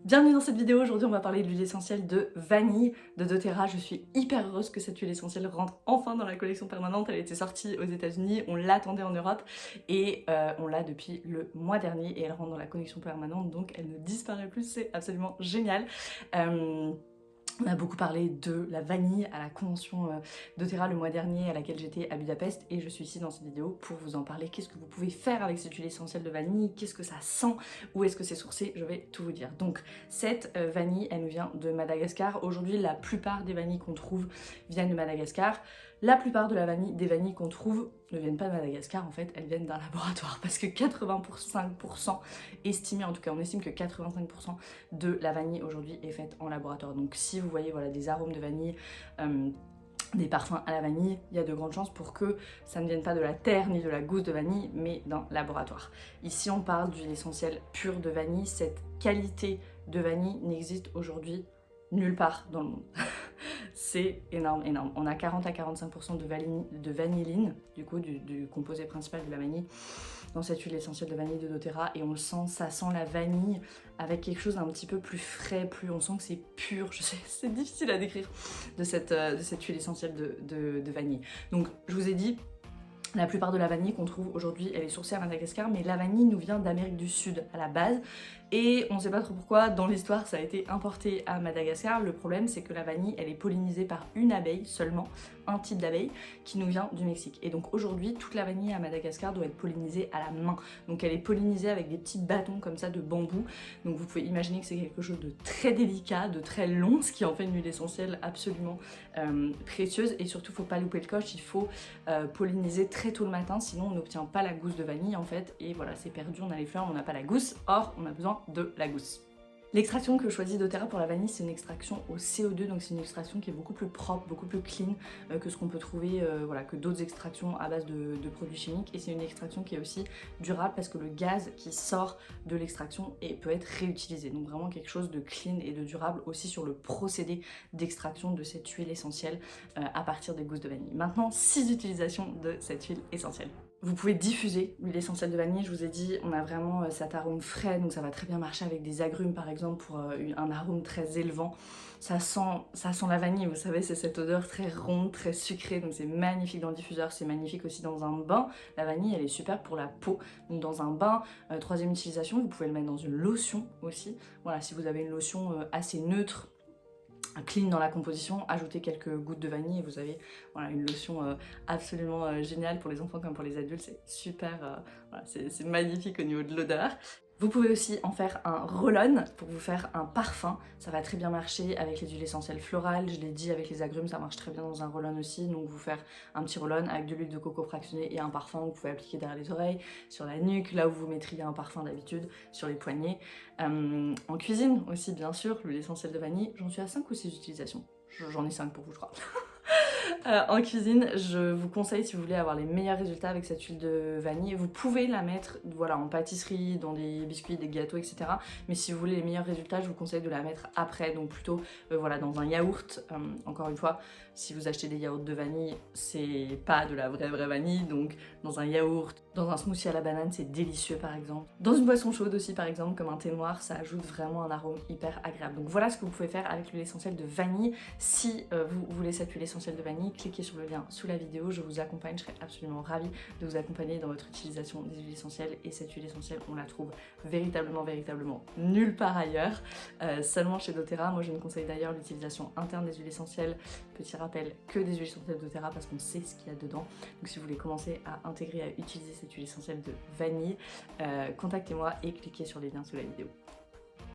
Bienvenue dans cette vidéo, aujourd'hui on va parler de l'huile essentielle de vanille de doTERRA. Je suis hyper heureuse que cette huile essentielle rentre enfin dans la collection permanente. Elle était sortie aux États-Unis, on l'attendait en Europe et on l'a depuis le mois dernier et elle rentre dans la collection permanente, donc elle ne disparaît plus, c'est absolument génial. On a beaucoup parlé de la vanille à la convention doTERRA le mois dernier à laquelle j'étais à Budapest et je suis ici dans cette vidéo pour vous en parler. Qu'est-ce que vous pouvez faire avec cette huile essentielle de vanille? Qu'est-ce que ça sent? Où est-ce que c'est sourcé? Je vais tout vous dire. Donc cette vanille, elle nous vient de Madagascar. Aujourd'hui, la plupart des vanilles qu'on trouve viennent de Madagascar. La plupart des vanilles qu'on trouve ne viennent pas de Madagascar, en fait, elles viennent d'un laboratoire parce que 85% estimé, en tout cas on estime que 85% de la vanille aujourd'hui est faite en laboratoire. Donc si vous voyez voilà, des arômes de vanille, des parfums à la vanille, il y a de grandes chances pour que ça ne vienne pas de la terre ni de la gousse de vanille, mais d'un laboratoire. Ici on parle d'huile essentielle pure de vanille. Cette qualité de vanille n'existe aujourd'hui nulle part dans le monde. C'est énorme, énorme. On a 40 à 45% de vanilline, du coup, du composé principal de la vanille, dans cette huile essentielle de vanille de doTERRA, et on le sent, ça sent la vanille avec quelque chose d'un petit peu plus frais, on sent que c'est pur, je sais, c'est difficile à décrire, de cette huile essentielle de vanille. Donc, je vous ai dit, la plupart de la vanille qu'on trouve aujourd'hui, elle est sourcée à Madagascar, mais la vanille nous vient d'Amérique du Sud à la base. Et on ne sait pas trop pourquoi, dans l'histoire, ça a été importé à Madagascar. Le problème, c'est que la vanille, elle est pollinisée par une abeille seulement, un type d'abeille, qui nous vient du Mexique. Et donc aujourd'hui, toute la vanille à Madagascar doit être pollinisée à la main. Donc elle est pollinisée avec des petits bâtons comme ça de bambou. Donc vous pouvez imaginer que c'est quelque chose de très délicat, de très long, ce qui en fait une huile essentielle absolument précieuse. Et surtout, il ne faut pas louper le coche, il faut polliniser très tôt le matin, sinon on n'obtient pas la gousse de vanille en fait. Et voilà, c'est perdu, on a les fleurs, on n'a pas la gousse. Or, on a besoin de la gousse. L'extraction que choisit doTERRA pour la vanille, c'est une extraction au CO2, donc c'est une extraction qui est beaucoup plus propre, beaucoup plus clean que ce qu'on peut trouver, voilà, que d'autres extractions à base de produits chimiques. Et c'est une extraction qui est aussi durable parce que le gaz qui sort de l'extraction peut être réutilisé. Donc vraiment quelque chose de clean et de durable aussi sur le procédé d'extraction de cette huile essentielle à partir des gousses de vanille. Maintenant, 6 utilisations de cette huile essentielle. Vous pouvez diffuser l'huile essentielle de vanille, je vous ai dit, on a vraiment cet arôme frais, donc ça va très bien marcher avec des agrumes par exemple pour un arôme très élevant. Ça sent la vanille, vous savez, c'est cette odeur très ronde, très sucrée, donc c'est magnifique dans le diffuseur, c'est magnifique aussi dans un bain. La vanille, elle est super pour la peau, donc dans un bain, troisième utilisation, vous pouvez le mettre dans une lotion aussi. Voilà, si vous avez une lotion assez neutre, clean dans la composition, ajoutez quelques gouttes de vanille et vous avez voilà, une lotion absolument géniale pour les enfants comme pour les adultes, c'est super, voilà, c'est magnifique au niveau de l'odeur. Vous pouvez aussi en faire un roll-on pour vous faire un parfum, ça va très bien marcher avec les huiles essentielles florales, je l'ai dit avec les agrumes ça marche très bien dans un roll-on aussi, donc vous faire un petit roll-on avec de l'huile de coco fractionnée et un parfum que vous pouvez appliquer derrière les oreilles, sur la nuque, là où vous mettriez un parfum d'habitude, sur les poignets. En cuisine aussi bien sûr, l'huile essentielle de vanille, j'en suis à 5 ou 6 utilisations, j'en ai 5 pour vous je crois. En cuisine, je vous conseille si vous voulez avoir les meilleurs résultats avec cette huile de vanille, vous pouvez la mettre voilà, en pâtisserie, dans des biscuits, des gâteaux, etc. Mais si vous voulez les meilleurs résultats, je vous conseille de la mettre après, donc plutôt voilà, dans un yaourt. Encore une fois, si vous achetez des yaourts de vanille, c'est pas de la vraie vanille, donc dans un yaourt, dans un smoothie à la banane, c'est délicieux par exemple. Dans une boisson chaude aussi par exemple, comme un thé noir, ça ajoute vraiment un arôme hyper agréable. Donc voilà ce que vous pouvez faire avec l'huile essentielle de vanille. Si vous voulez cette huile essentielle de vanille, cliquez sur le lien sous la vidéo, je vous accompagne, je serai absolument ravie de vous accompagner dans votre utilisation des huiles essentielles. Et cette huile essentielle, on la trouve véritablement nulle part ailleurs, seulement chez doTERRA. Moi je ne conseille d'ailleurs l'utilisation interne des huiles essentielles, petit rappel, que des huiles essentielles doTERRA parce qu'on sait ce qu'il y a dedans. Donc si vous voulez commencer à intégrer, à utiliser cette huile essentielle de vanille, contactez-moi et cliquez sur les liens sous la vidéo.